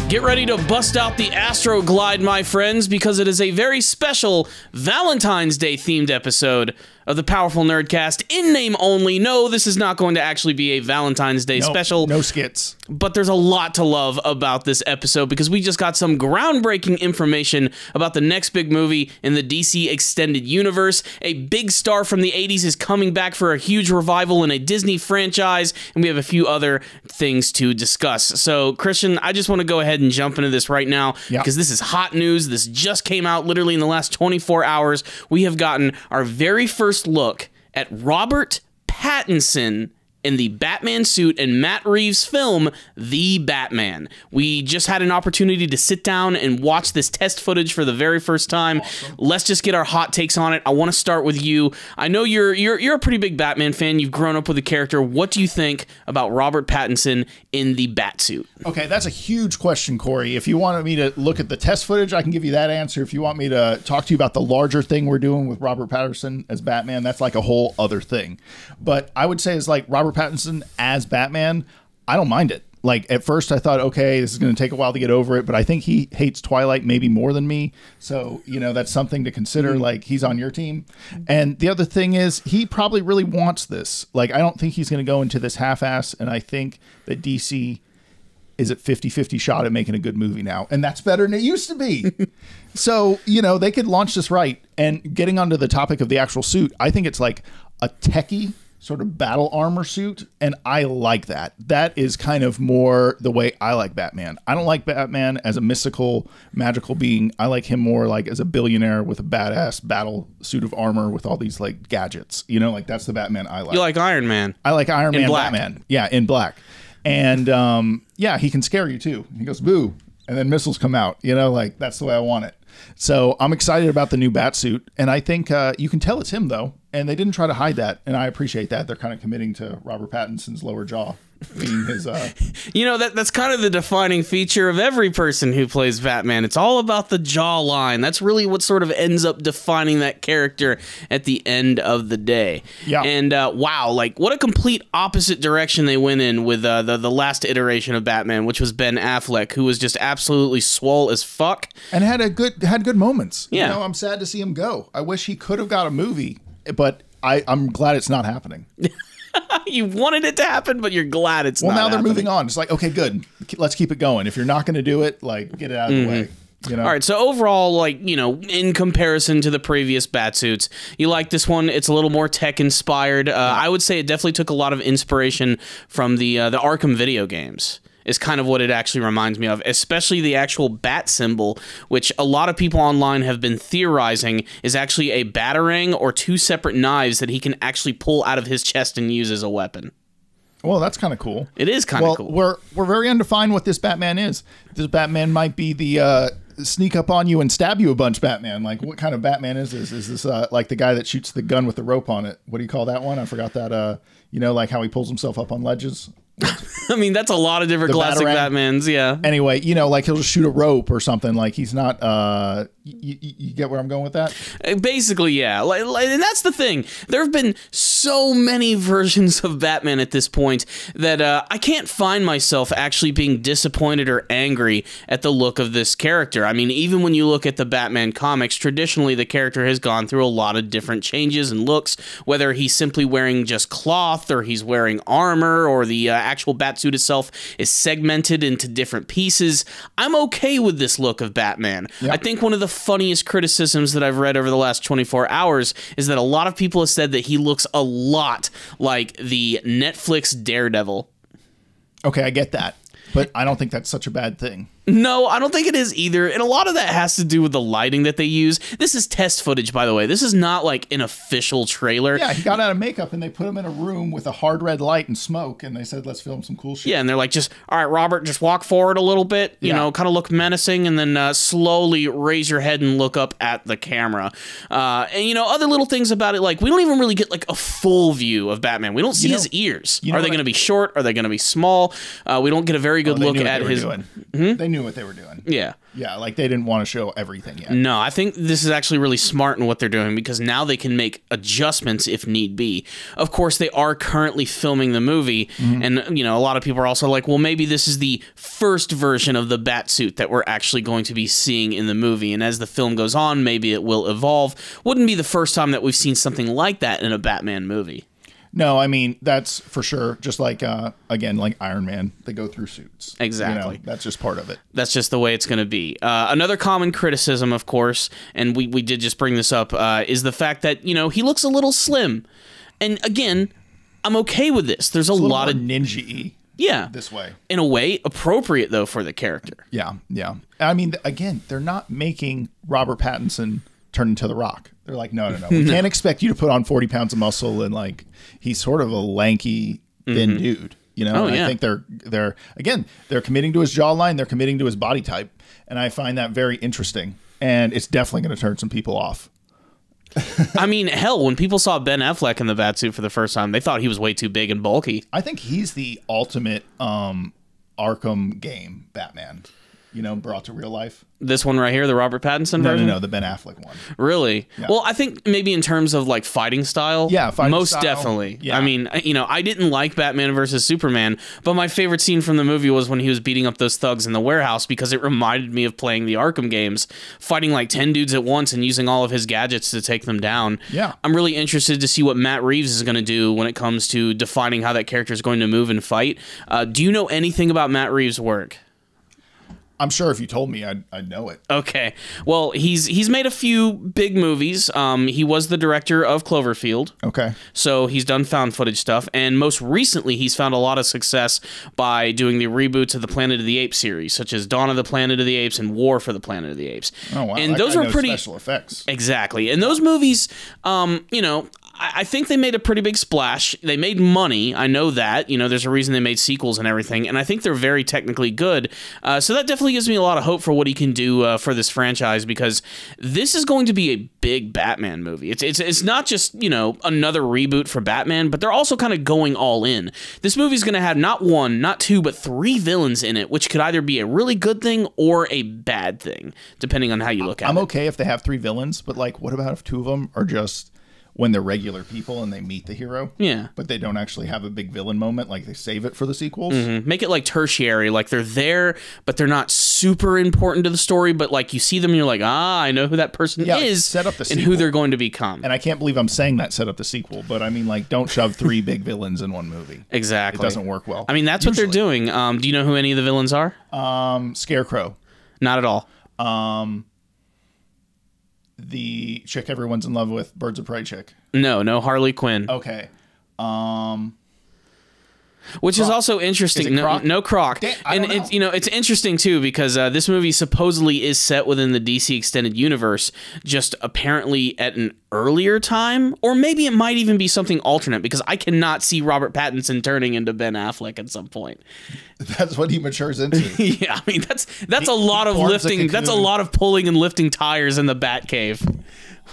Get ready to bust out the Astroglide, my friends, because it is a very special Valentine's Day themed episode of the Powerful Nerdcast. In name only. No, this is not going to actually be a Valentine's Day special. No skits. But there's a lot to love about this episode because we just got some groundbreaking information about the next big movie in the DC Extended Universe. A big star from the 80s is coming back for a huge revival in a Disney franchise, and we have a few other things to discuss. So, Christian, I just want to go ahead and jump into this right now because this is hot news. This just came out literally in the last 24 hours. We have gotten our very first look at Robert Pattinson in the Batman suit in Matt Reeves' film, The Batman. We just had an opportunity to sit down and watch this test footage for the very first time. Awesome. Let's just get our hot takes on it. I want to start with you. I know you're a pretty big Batman fan. You've grown up with the character. What do you think about Robert Pattinson in the Batsuit? Okay, that's a huge question, Corey. If you wanted me to look at the test footage, I can give you that answer. If you want me to talk to you about the larger thing we're doing with Robert Pattinson as Batman, that's like a whole other thing. But I would say it's like Robert Pattinson as Batman, I don't mind it. Like, at first I thought, okay, this is going to take a while to get over it, but I think he hates Twilight maybe more than me. So, you know, that's something to consider. Like, he's on your team. And the other thing is, he probably really wants this. Like, I don't think he's going to go into this half-ass, and I think that DC is at 50-50 shot at making a good movie now. And that's better than it used to be. So, you know, they could launch this right. And getting onto the topic of the actual suit, I think it's like a techie sort of battle armor suit, and I like that. That is kind of more the way I like Batman. I don't like Batman as a mystical, magical being. I like him more like as a billionaire with a badass battle suit of armor with all these like gadgets. You know, like that's the Batman I like. You like Iron Man? I like Iron Man black. Batman. Yeah, in black. And yeah, he can scare you too. He goes, boo, and then missiles come out. You know, like that's the way I want it. So I'm excited about the new Batsuit, and I think you can tell it's him, though, and they didn't try to hide that, and I appreciate that. They're kind of committing to Robert Pattinson's lower jaw being his... You know, that's kind of the defining feature of every person who plays Batman. It's all about the jawline. That's really what sort of ends up defining that character at the end of the day. Yeah. And wow, like what a complete opposite direction they went in with the last iteration of Batman, which was Ben Affleck, who was just absolutely swole as fuck. And had good moments. Yeah. You know, I'm sad to see him go. I wish he could have got a movie, but I'm glad it's not happening. You wanted it to happen, but you're glad it's not now they're happening. moving on. It's like, okay, good. Let's keep it going. If you're not going to do it, like, get it out of the way. You know? All right, so overall, like, you know, in comparison to the previous Batsuits, you like this one. It's a little more tech-inspired. I would say it definitely took a lot of inspiration from the Arkham video games. Is kind of what it actually reminds me of, especially the actual bat symbol, which a lot of people online have been theorizing is actually a batarang or two separate knives that he can actually pull out of his chest and use as a weapon. Well, that's kind of cool. It is kind of cool. We're very undefined what this Batman is. This Batman might be the sneak up on you and stab you a bunch Batman. Like, what kind of Batman is this? Is this like the guy that shoots the gun with the rope on it? What do you call that one? I forgot that. You know, like how he pulls himself up on ledges. I mean, that's a lot of different classic Batmans, yeah. Anyway, you know, like he'll just shoot a rope or something. Like he's not, you get where I'm going with that? Basically, yeah. And that's the thing. There have been so many versions of Batman at this point that I can't find myself actually being disappointed or angry at the look of this character. I mean, even when you look at the Batman comics, traditionally the character has gone through a lot of different changes and looks, whether he's simply wearing just cloth or he's wearing armor or the actual Batsuit itself is segmented into different pieces. I'm okay with this look of Batman. Yep. I think one of the funniest criticisms that I've read over the last 24 hours is that a lot of people have said that he looks a lot like the Netflix Daredevil. Okay, I get that, but I don't think that's such a bad thing. No, I don't think it is either, and a lot of that has to do with the lighting that they use. This is test footage, by the way. This is not like an official trailer. Yeah, he got out of makeup, and they put him in a room with a hard red light and smoke, and they said, let's film some cool shit. Yeah, and they're like, just, all right, Robert, just walk forward a little bit, you know, kind of look menacing, and then slowly raise your head and look up at the camera. And, you know, other little things about it, like, we don't even really get, like, a full view of Batman. We don't see his ears. Are they going to be short? Are they going to be small? We don't get a very good look at his... They knew knew what they were doing. Yeah. Yeah, like they didn't want to show everything yet. No, I think this is actually really smart in what they're doing because now they can make adjustments if need be. Of course, they are currently filming the movie, and a lot of people are also like, well, maybe this is the first version of the Batsuit that we're actually going to be seeing in the movie, and as the film goes on, maybe it will evolve. Wouldn't be the first time that we've seen something like that in a Batman movie. No, I mean, that's for sure. Just like, again, like Iron Man, they go through suits. Exactly. That's just part of it. That's just the way it's going to be. Another common criticism, of course, and we did just bring this up, is the fact that, he looks a little slim. And again, I'm okay with this. There's a lot of ninja-y. Yeah. This way. In a way, appropriate, though, for the character. Yeah, yeah. I mean, again, they're not making Robert Pattinson turn into The Rock. They're like, no. We can't expect you to put on 40 pounds of muscle and like he's sort of a lanky, thin dude. I think they're committing to his jawline, they're committing to his body type, and I find that very interesting. And it's definitely going to turn some people off. I mean, hell, when people saw Ben Affleck in the Batsuit for the first time, they thought he was way too big and bulky. I think he's the ultimate Arkham game Batman. Brought to real life. This one right here, the Robert Pattinson version? No, the Ben Affleck one. Really? Yeah. Well, I think maybe in terms of like fighting style, most definitely. Yeah. I mean, I didn't like Batman versus Superman, but my favorite scene from the movie was when he was beating up those thugs in the warehouse because it reminded me of playing the Arkham games, fighting like 10 dudes at once and using all of his gadgets to take them down. Yeah. I'm really interested to see what Matt Reeves is going to do when it comes to defining how that character is going to move and fight. Do you know anything about Matt Reeves' work? I'm sure if you told me, I'd know it. Okay. Well, he's made a few big movies. He was the director of Cloverfield. Okay. So he's done found footage stuff. And most recently, he's found a lot of success by doing the reboots of the Planet of the Apes series, such as Dawn of the Planet of the Apes and War for the Planet of the Apes. Oh, wow. And those were pretty special effects. Exactly. And those movies, I think they made a pretty big splash. They made money. I know that. There's a reason they made sequels and everything. And I think they're very technically good. So that definitely gives me a lot of hope for what he can do for this franchise because this is going to be a big Batman movie. It's not just, another reboot for Batman, but they're also kind of going all in. This movie's going to have not one, not two, but 3 villains in it, which could either be a really good thing or a bad thing, depending on how you look at it. I'm okay if they have 3 villains, but like, what about if 2 of them are just when they're regular people and they meet the hero. Yeah. But they don't actually have a big villain moment. Like they save it for the sequels. Mm-hmm. Make it like tertiary. Like they're there, but they're not super important to the story. But like you see them and you're like, I know who that person is. Set up the and who they're going to become. And I can't believe I'm saying that, set up the sequel. But I mean, like, don't shove 3 big villains in one movie. Exactly. It doesn't work well. I mean, that's what they're doing. Do you know who any of the villains are? Scarecrow. Not at all. The chick everyone's in love with, Birds of Prey chick. No, Harley Quinn. Okay. Which Croc. is also interesting. No Croc. It's interesting too because this movie supposedly is set within the DC extended universe, just apparently at an earlier time, or maybe it might even be something alternate because I cannot see Robert Pattinson turning into Ben Affleck at some point. That's what he matures into. Yeah, I mean that's a lot of lifting. That's a lot of pulling and lifting tires in the Batcave.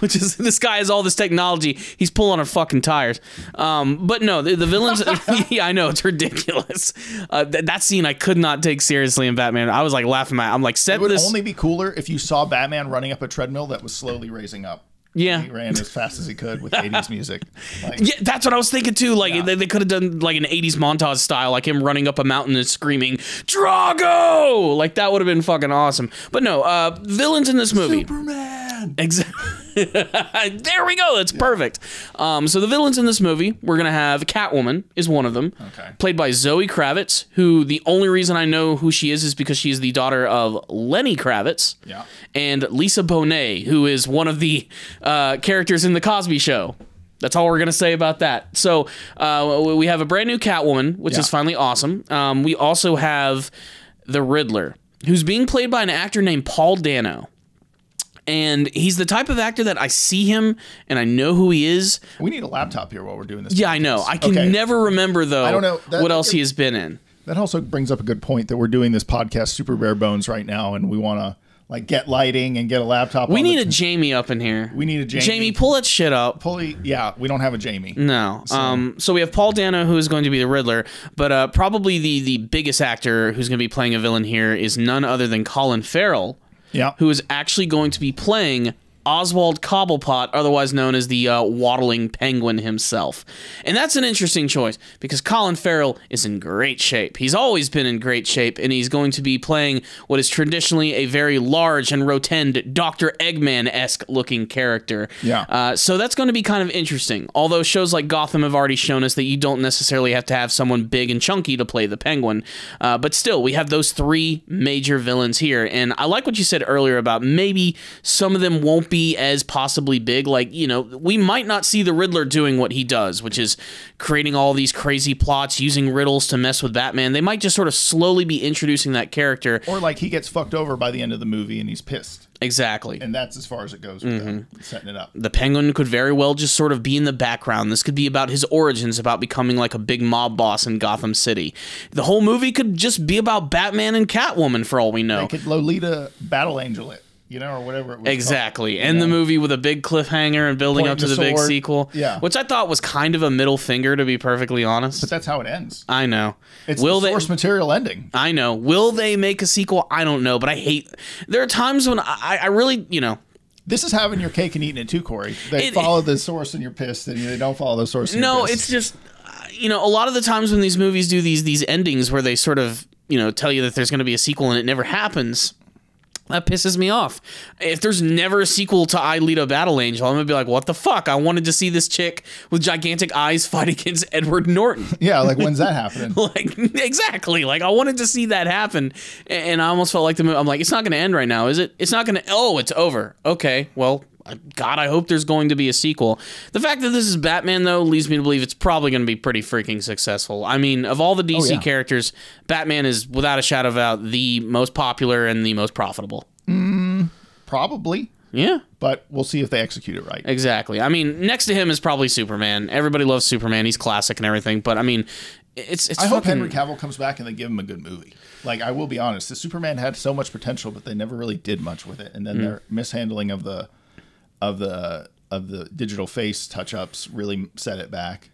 Which is, this guy has all this technology. He's pulling our fucking tires. But no, the villains, yeah, I know, it's ridiculous. That scene I could not take seriously in Batman. I was like laughing at it. I'm like, it would only be cooler if you saw Batman running up a treadmill that was slowly raising up. Yeah. He ran as fast as he could with 80s music. Yeah, that's what I was thinking too. Like they could have done like an 80s montage style, like him running up a mountain and screaming, Drago! Like that would have been fucking awesome. But no, villains in this movie. Superman! Exactly. There we go. That's perfect. So the villains in this movie, we're going to have Catwoman is one of them. Okay. Played by Zoe Kravitz, who the only reason I know who she is because she is the daughter of Lenny Kravitz. Yeah. And Lisa Bonet, who is one of the characters in The Cosby Show. That's all we're going to say about that. So we have a brand new Catwoman, which is finally awesome. We also have the Riddler, who's being played by an actor named Paul Dano. And he's the type of actor that I see him and I know who he is. We need a laptop here while we're doing this. Yeah, I know. I can never remember, though, I don't know what else he has been in. That also brings up a good point that we're doing this podcast super bare bones right now, and we want to like get lighting and get a laptop. We need a Jamie up in here. We need a Jamie. Jamie, pull that shit up. Yeah, we don't have a Jamie. No. So we have Paul Dano, who is going to be the Riddler, but probably the biggest actor who's going to be playing a villain here is none other than Colin Farrell. Yeah. Who is actually going to be playing Oswald Cobblepot, otherwise known as the waddling penguin himself. And that's an interesting choice because Colin Farrell is in great shape. He's always been in great shape, and he's going to be playing what is traditionally a very large and rotund Dr. Eggman-esque looking character. Yeah. So that's going to be kind of interesting. Although shows like Gotham have already shown us that you don't necessarily have to have someone big and chunky to play the penguin. But still, we have those three major villains here. And I like what you said earlier about maybe some of them won't be as possibly big. Like, you know, we might not see the Riddler doing what he does, which is creating all these crazy plots, using riddles to mess with Batman. They might just sort of slowly be introducing that character. Or like he gets fucked over by the end of the movie and he's pissed. Exactly. And that's as far as it goes with them, setting it up. The Penguin could very well just sort of be in the background. This could be about his origins, about becoming like a big mob boss in Gotham City. The whole movie could just be about Batman and Catwoman for all we know. They could Lolita Battle Angel it. You know, or whatever it was. Exactly. End the movie with a big cliffhanger and building up to the big sequel. Yeah. Which I thought was kind of a middle finger, to be perfectly honest. But that's how it ends. I know. It's the source material ending. I know. Will they make a sequel? I don't know. But I hate... There are times when I really, you know... This is having your cake and eating it too, Corey. They follow the source and you're pissed, and they don't follow the source and you're pissed. It's just... You know, a lot of the times when these movies do these endings where they sort of, you know, tell you that there's going to be a sequel and it never happens... That pisses me off. If there's never a sequel to I Lead a Battle Angel, I'm going to be like, what the fuck? I wanted to see this chick with gigantic eyes fight against Edward Norton. Yeah, like, when's that happening? Like, exactly. Like, I wanted to see that happen. And I almost felt like the movie, I'm like, it's not going to end right now, is it? It's not going to, oh, it's over. Okay, well, God, I hope there's going to be a sequel. The fact that this is Batman, though, leads me to believe it's probably going to be pretty freaking successful. I mean, of all the DC characters, Batman is, without a shadow of a doubt, the most popular and the most profitable. Probably. Yeah. But we'll see if they execute it right. Exactly. I mean, next to him is probably Superman. Everybody loves Superman. He's classic and everything. But, I mean, it's I hope Henry Cavill comes back and they give him a good movie. Like, I will be honest. The Superman had so much potential, but they never really did much with it. And then their mishandling of the digital face touch-ups really set it back.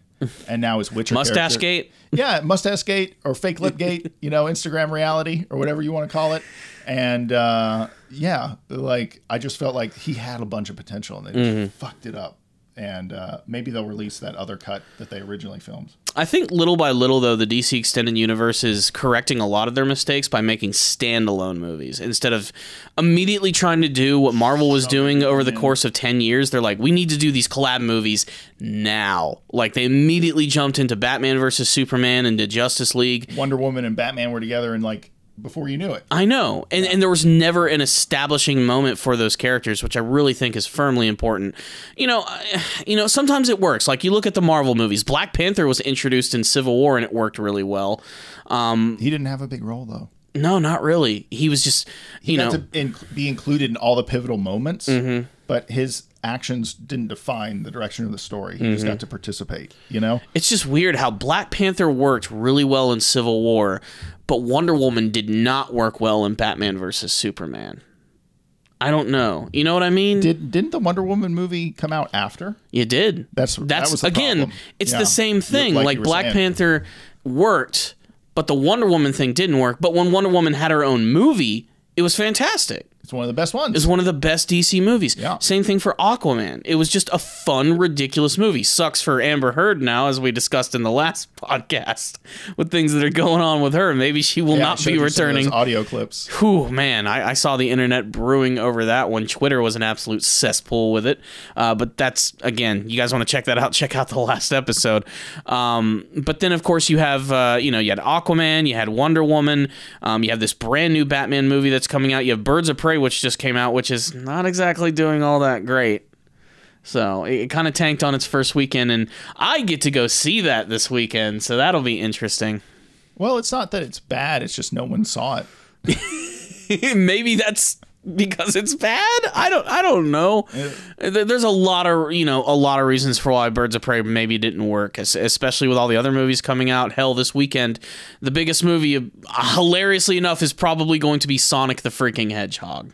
And now his Witcher Mustache Gate? Yeah, Mustache Gate or Fake Lip Gate, you know, Instagram reality or whatever you want to call it. And yeah, like I just felt like he had a bunch of potential and they just fucked it up. And maybe they'll release that other cut that they originally filmed. I think little by little, though, the DC Extended Universe is correcting a lot of their mistakes by making standalone movies. Instead of immediately trying to do what Marvel was doing over the course of 10 years, they're like, we need to do these collab movies now. Like, they immediately jumped into Batman versus Superman and did Justice League. Wonder Woman and Batman were together in, like, before you knew it. I know. And there was never an establishing moment for those characters, which I really think is firmly important. You know, sometimes it works. Like, you look at the Marvel movies. Black Panther was introduced in Civil War, and it worked really well. He didn't have a big role, though. No, not really. He was just, he got to be included in all the pivotal moments, but his actions didn't define the direction of the story. He just got to participate, you know? It's just weird how Black Panther worked really well in Civil War, but Wonder Woman did not work well in Batman versus Superman. I don't know. You know what I mean? Didn't the Wonder Woman movie come out after? You did. That was the again, problem. It's the same thing. Like Black Panther worked, but the Wonder Woman thing didn't work. But when Wonder Woman had her own movie, it was fantastic. It's one of the best ones. It's one of the best DC movies. Yeah. Same thing for Aquaman. It was just a fun, ridiculous movie. Sucks for Amber Heard now, as we discussed in the last podcast, with things that are going on with her. Maybe she will not be returning. Some of those audio clips. Whew, man, I saw the internet brewing over that one. Twitter was an absolute cesspool with it. But that's, again, you guys want to check that out, check out the last episode. But then, of course, you have, you had Aquaman, you had Wonder Woman, you have this brand new Batman movie that's coming out. You have Birds of Prey, which just came out, which is not exactly doing all that great. So it kind of tanked on its first weekend, and I get to go see that this weekend, so that'll be interesting. Well, it's not that it's bad, it's just no one saw it. Maybe that's because it's bad. I don't know. There's a lot of reasons for why Birds of Prey maybe didn't work, especially with all the other movies coming out. Hell, this weekend, the biggest movie, hilariously enough, is probably going to be Sonic the freaking Hedgehog.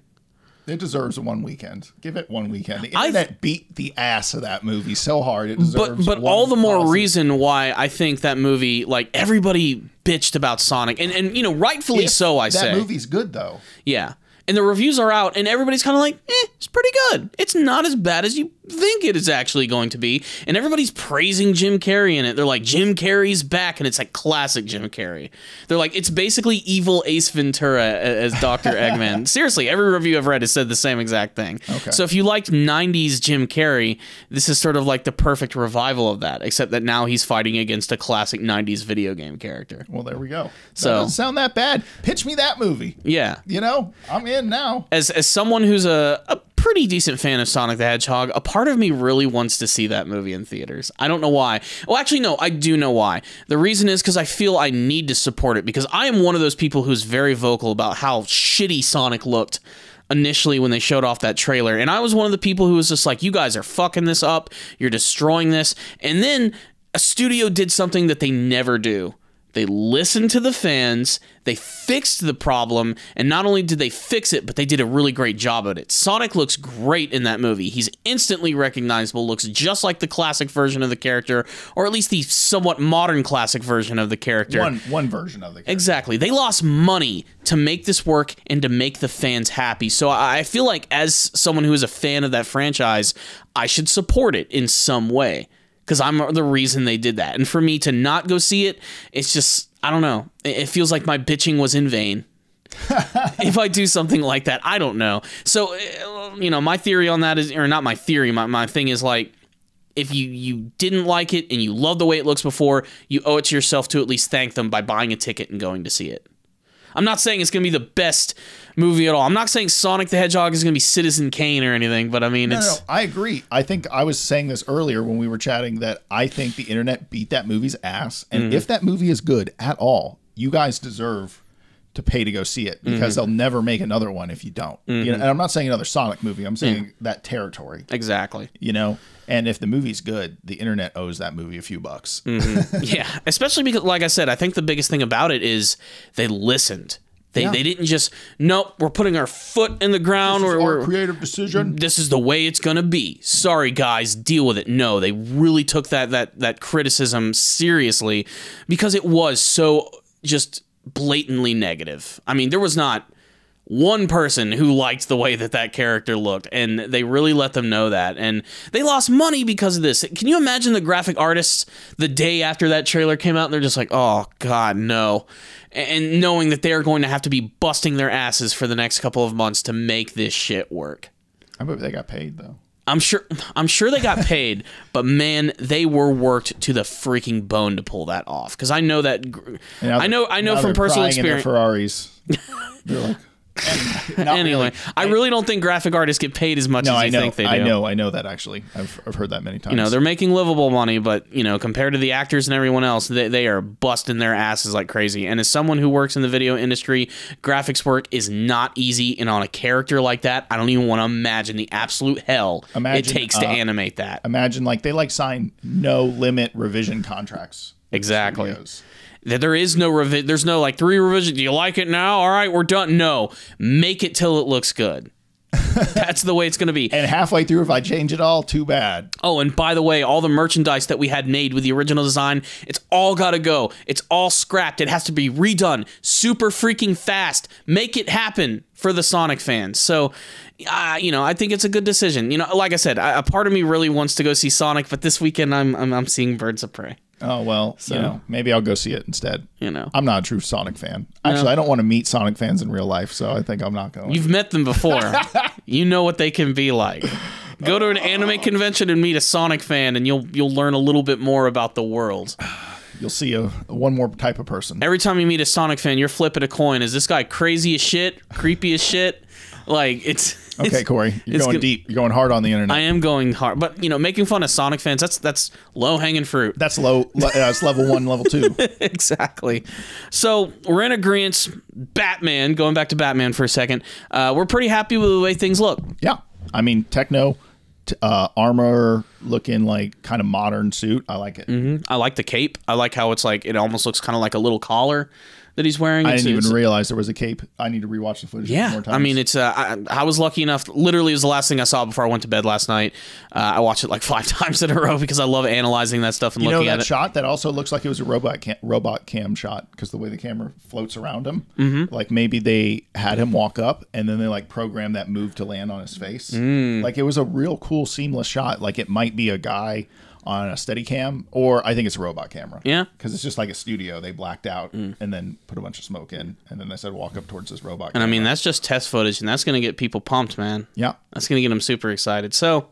It deserves one weekend. Give it one weekend. The internet beat the ass of that movie so hard. It deserves But all the more reason why I think that movie, like, everybody bitched about Sonic. And you know, rightfully so, I say. That movie's good, though. Yeah. And the reviews are out, and everybody's kind of like, it's pretty good. It's not as bad as you think it is actually going to be. And everybody's praising Jim Carrey in it. They're like, Jim Carrey's back, and it's like classic Jim Carrey. They're like, it's basically evil Ace Ventura as Dr. Eggman. Seriously, every review I've read has said the same exact thing. Okay. So if you liked 90s Jim Carrey, this is sort of like the perfect revival of that, except that now he's fighting against a classic 90s video game character. Well, there we go. So, that doesn't sound that bad. Pitch me that movie. Yeah. You know, I'm in now. As someone who's a pretty decent fan of Sonic the Hedgehog, a part of me really wants to see that movie in theaters. I don't know why. Well, actually, no, I do know why. The reason is because I feel I need to support it, because I am one of those people who's very vocal about how shitty Sonic looked initially when they showed off that trailer. And I was one of the people who was just like, you guys are fucking this up. You're destroying this. And then a studio did something that they never do. They listened to the fans, they fixed the problem, and not only did they fix it, but they did a really great job at it. Sonic looks great in that movie. He's instantly recognizable, looks just like the classic version of the character, or at least the somewhat modern classic version of the character. One version of the character. Exactly. They lost money to make this work and to make the fans happy. So I feel like as someone who is a fan of that franchise, I should support it in some way, because I'm the reason they did that. And for me to not go see it, it's just, I don't know. It feels like my bitching was in vain. If I do something like that, I don't know. So, you know, my theory on that is, or not my theory, my thing is like, if you didn't like it and you love the way it looks before, you owe it to yourself to at least thank them by buying a ticket and going to see it. I'm not saying it's going to be the best movie at all. I'm not saying Sonic the Hedgehog is going to be Citizen Kane or anything, but I mean, No, I agree. I think I was saying this earlier when we were chatting that I think the internet beat that movie's ass. And if that movie is good at all, you guys deserve to pay to go see it, because they'll never make another one if you don't. You know, and I'm not saying another Sonic movie. I'm saying that territory. Exactly. You know, and if the movie's good, the internet owes that movie a few bucks. Yeah, especially because, like I said, I think the biggest thing about it is they listened. They didn't just, nope, we're putting our foot in the ground. This is our creative decision. This is the way it's going to be. Sorry, guys, deal with it. No, they really took that criticism seriously, because it was so just blatantly negative. I mean, there was not one person who liked the way that character looked, and they really let them know that. And they lost money because of this. Can you imagine the graphic artists the day after that trailer came out, and they're just like, oh, God, no. And knowing that they're going to have to be busting their asses for the next couple of months to make this shit work. I bet they got paid, though. I'm sure they got paid, but man, they were worked to the freaking bone to pull that off. Because I know that, I know from personal experience. Ferraris. They're like, anyway, I really don't think graphic artists get paid as much as you think they do. I know that actually. I've heard that many times. You know, they're making livable money, but you know, compared to the actors and everyone else, they are busting their asses like crazy. And as someone who works in the video industry, graphics work is not easy. And on a character like that, I don't even want to imagine the absolute hell it takes to animate that. Imagine like they sign no limit revision contracts. Exactly. There is no revision. There's no like 3 revisions. Do you like it now? All right, we're done. No, make it till it looks good. That's the way it's going to be. And halfway through, if I change it all, too bad. Oh, and by the way, all the merchandise that we had made with the original design, it's all got to go. It's all scrapped. It has to be redone super freaking fast. Make it happen for the Sonic fans. So, you know, I think it's a good decision. You know, like I said, a part of me really wants to go see Sonic, but this weekend I'm seeing Birds of Prey. Oh, well, so, you know, maybe I'll go see it instead. You know, I'm not a true Sonic fan. Actually, I don't want to meet Sonic fans in real life, so I think I'm not going. You've met them before. You know what they can be like. Go to an anime convention and meet a Sonic fan, and you'll learn a little bit more about the world. You'll see one more type of person. Every time you meet a Sonic fan, you're flipping a coin. Is this guy crazy as shit? Creepy as shit? Like, it's... Okay, Corey, you're going deep. You're going hard on the internet. I am going hard. But, you know, making fun of Sonic fans, that's low-hanging fruit. That's that's level 1, level 2. Exactly. So, we're in agreement. Batman, going back to Batman for a second, we're pretty happy with the way things look. Yeah. I mean, techno, armor, looking like kind of modern suit. I like it. I like the cape. I like how it's like it almost looks kind of like a little collar that he's wearing. I didn't even realize there was a cape. I need to rewatch the footage. Yeah, more times. I mean, it's. I was lucky enough. Literally, it was the last thing I saw before I went to bed last night. I watched it like 5 times in a row because I love analyzing that stuff and looking at it. That shot that also looks like it was a robot cam shot because the way the camera floats around him. Like maybe they had him walk up and then they like programmed that move to land on his face. Like it was a real cool seamless shot. Like it might be a guy on a Steadicam, or I think it's a robot camera. Yeah. Because it's just like a studio. They blacked out and then put a bunch of smoke in, and then they said walk up towards this robot camera. And I mean, that's just test footage, and that's going to get people pumped, man. Yeah. That's going to get them super excited. So,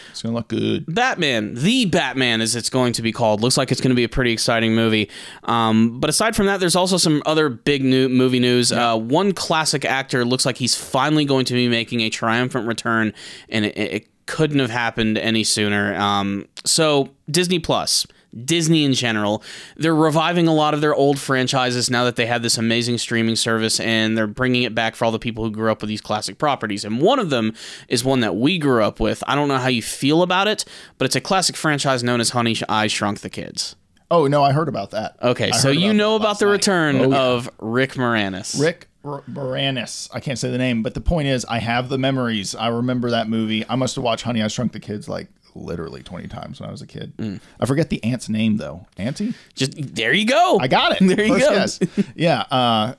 it's going to look good. Batman, the Batman, as it's going to be called, looks like it's going to be a pretty exciting movie. But aside from that, there's also some other big movie news. Yeah. One classic actor looks like he's finally going to be making a triumphant return, and it couldn't have happened any sooner. So Disney Plus, Disney in general, they're reviving a lot of their old franchises now that they have this amazing streaming service, and they're bringing it back for all the people who grew up with these classic properties. And one of them is one that we grew up with. I don't know how you feel about it, but it's a classic franchise known as Honey, I Shrunk the Kids. Oh, no, I heard about that. Okay, so you know about the return of Rick Moranis. Rick Moranis. I can't say the name, but the point is I have the memories. I remember that movie. I must have watched Honey, I Shrunk the Kids like literally 20 times when I was a kid. I forget the aunt's name though. Auntie? Just there you go. I got it. There you go. Guess. Yeah.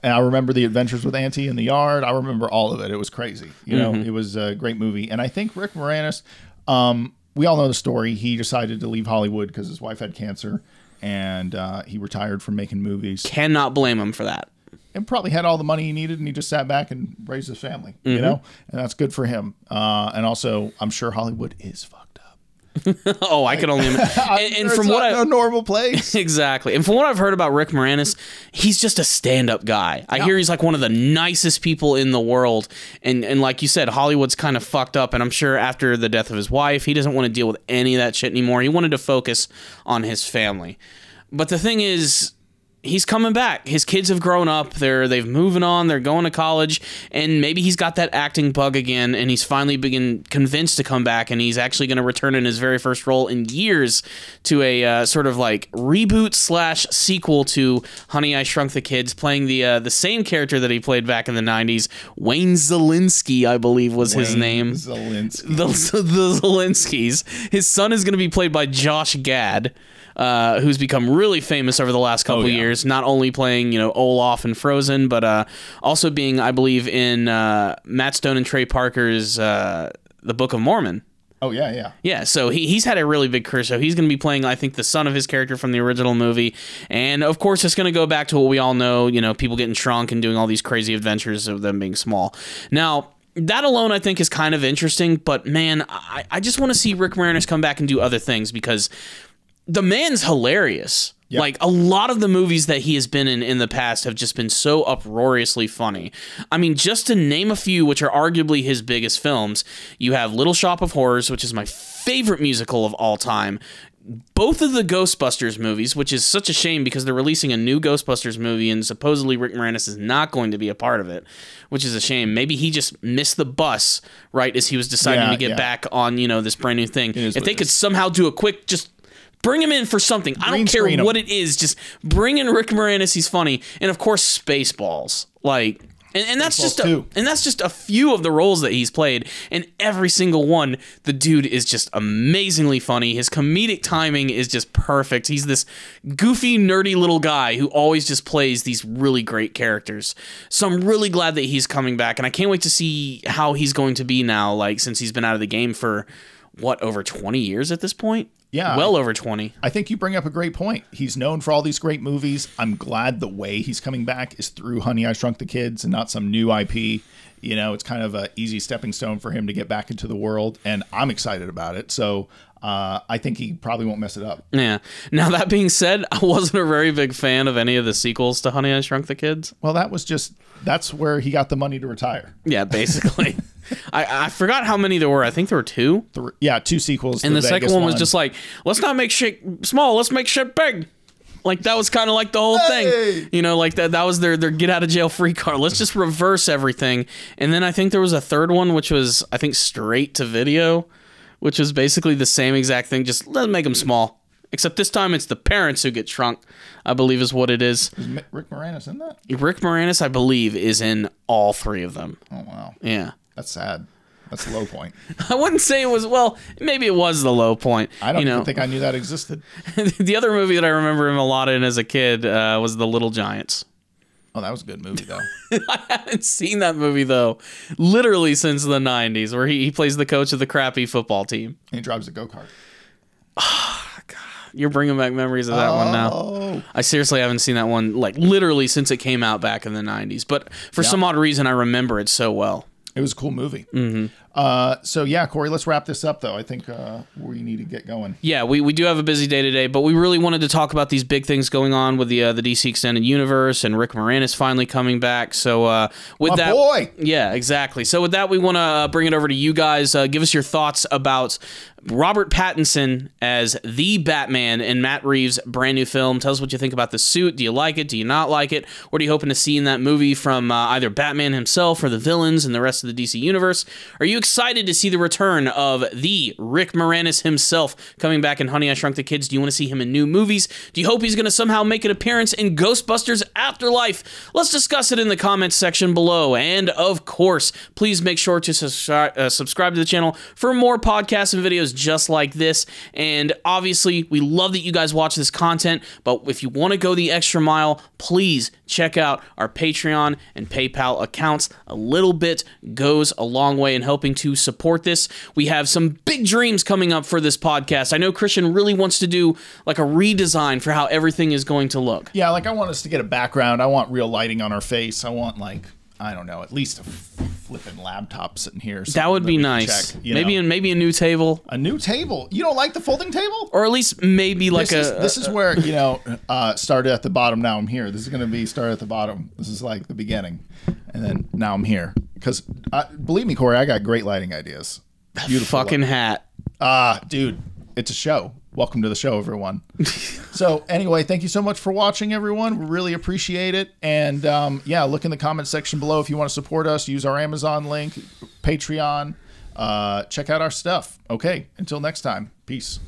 And I remember the adventures with Auntie in the yard. I remember all of it. It was crazy. You know, it was a great movie. And I think Rick Moranis, we all know the story. He decided to leave Hollywood because his wife had cancer, and he retired from making movies. Cannot blame him for that. And probably had all the money he needed, and he just sat back and raised his family, you know? And that's good for him. And also, I'm sure Hollywood is fucked up. Oh, I can only imagine. And from what a normal place. Exactly. And from what I've heard about Rick Moranis, he's just a stand-up guy. I hear he's like one of the nicest people in the world. And like you said, Hollywood's kind of fucked up. And I'm sure after the death of his wife, he doesn't want to deal with any of that shit anymore. He wanted to focus on his family. But the thing is, he's coming back. His kids have grown up. They've moving on. They're going to college, and maybe he's got that acting bug again, and he's finally been convinced to come back, and he's actually going to return in his very first role in years to a sort of like reboot / sequel to Honey, I Shrunk the Kids, playing the same character that he played back in the 90s. Wayne Szalinski, I believe, was his name. Szalinski. The Szalinskis. His son is going to be played by Josh Gad, who's become really famous over the last couple years, not only playing, Olaf in Frozen, but also being, I believe, in Matt Stone and Trey Parker's The Book of Mormon. Oh, yeah, yeah. Yeah, so he's had a really big career, so he's going to be playing, I think, the son of his character from the original movie. And, of course, it's going to go back to what we all know, people getting shrunk and doing all these crazy adventures of them being small. Now, that alone, I think, is kind of interesting, but, man, I just want to see Rick Moranis come back and do other things, because the man's hilarious. Yep. Like, a lot of the movies that he has been in the past have just been so uproariously funny. I mean, just to name a few, which are arguably his biggest films, you have Little Shop of Horrors, which is my favorite musical of all time. Both of the Ghostbusters movies, which is such a shame because they're releasing a new Ghostbusters movie and supposedly Rick Moranis is not going to be a part of it, which is a shame. Maybe he just missed the bus right as he was deciding to get back on, this brand new thing. If they could somehow do a quick, just bring him in for something. I don't care what it is. Just bring in Rick Moranis. He's funny. And of course, Spaceballs. Like, and that's just a few of the roles that he's played. And every single one, the dude is just amazingly funny. His comedic timing is just perfect. He's this goofy, nerdy little guy who always just plays these really great characters. So I'm really glad that he's coming back. And I can't wait to see how he's going to be now, like, since he's been out of the game for, over 20 years at this point? Yeah. Well over 20. I think you bring up a great point. He's known for all these great movies. I'm glad the way he's coming back is through Honey, I Shrunk the Kids and not some new IP. It's kind of an easy stepping stone for him to get back into the world, and I'm excited about it. So I think he probably won't mess it up. Yeah. Now, that being said, I wasn't a very big fan of any of the sequels to Honey, I Shrunk the Kids. Well, that's where he got the money to retire. Yeah, basically. I forgot how many there were. I think there were 2. 2 sequels. And the second one was just like, let's not make shit small, let's make shit big. Like, that was kind of like the whole thing. Like that was their get out of jail free card. Let's just reverse everything. And then I think there was a third one, which was, I think, straight to video, which is basically the same exact thing. Just let's make them small. Except this time it's the parents who get shrunk, I believe is what it is. Is Rick Moranis in that? Rick Moranis, I believe, is in all 3 of them. Oh, wow. Yeah. That's sad. That's the low point. I wouldn't say it was, well, maybe it was the low point. I don't even think I knew that existed. The other movie that I remember him a lot in as a kid was The Little Giants. Oh, that was a good movie, though. I haven't seen that movie, though, literally since the 90s, where he plays the coach of the crappy football team. And he drives a go-kart. You're bringing back memories of that one now. I seriously haven't seen that one, like, literally since it came out back in the 90s. But for some odd reason, I remember it so well. It was a cool movie. So, yeah, Corey, let's wrap this up, though. I think we need to get going. Yeah, we do have a busy day today, but we really wanted to talk about these big things going on with the DC Extended Universe and Rick Moranis finally coming back. So with that... boy! Yeah, exactly. So with that, we want to bring it over to you guys. Give us your thoughts about Robert Pattinson as the Batman in Matt Reeves' brand new film. Tell us what you think about the suit. Do you like it? Do you not like it? What are you hoping to see in that movie from either Batman himself or the villains and the rest of the DC Universe? Are you excited to see the return of the Rick Moranis himself coming back in Honey, I Shrunk the Kids? Do you want to see him in new movies? Do you hope he's going to somehow make an appearance in Ghostbusters Afterlife? Let's discuss it in the comments section below. And of course, please make sure to subscribe to the channel for more podcasts and videos just like this. And obviously, we love that you guys watch this content, but if you want to go the extra mile, please check out our Patreon and PayPal accounts. A little bit goes a long way in helping to support this. We have some big dreams coming up for this podcast. I know Christian really wants to do like a redesign for how everything is going to look. Yeah, like I want us to get a background. I want real lighting on our face. I want, like, I don't know, at least a flipping laptop sitting here. That would be nice. Check, maybe a new table. A new table. You don't like the folding table? Or at least maybe like this is where, you know, started at the bottom, now I'm here. This is going to be started at the bottom. This is like the beginning. And then now I'm here. Because believe me, Corey, I got great lighting ideas. Beautiful fucking hat. Dude, it's a show. Welcome to the show, everyone. So anyway, thank you so much for watching, everyone. We really appreciate it. And yeah, look in the comment section below if you want to support us. Use our Amazon link, Patreon. Check out our stuff. Okay, until next time. Peace.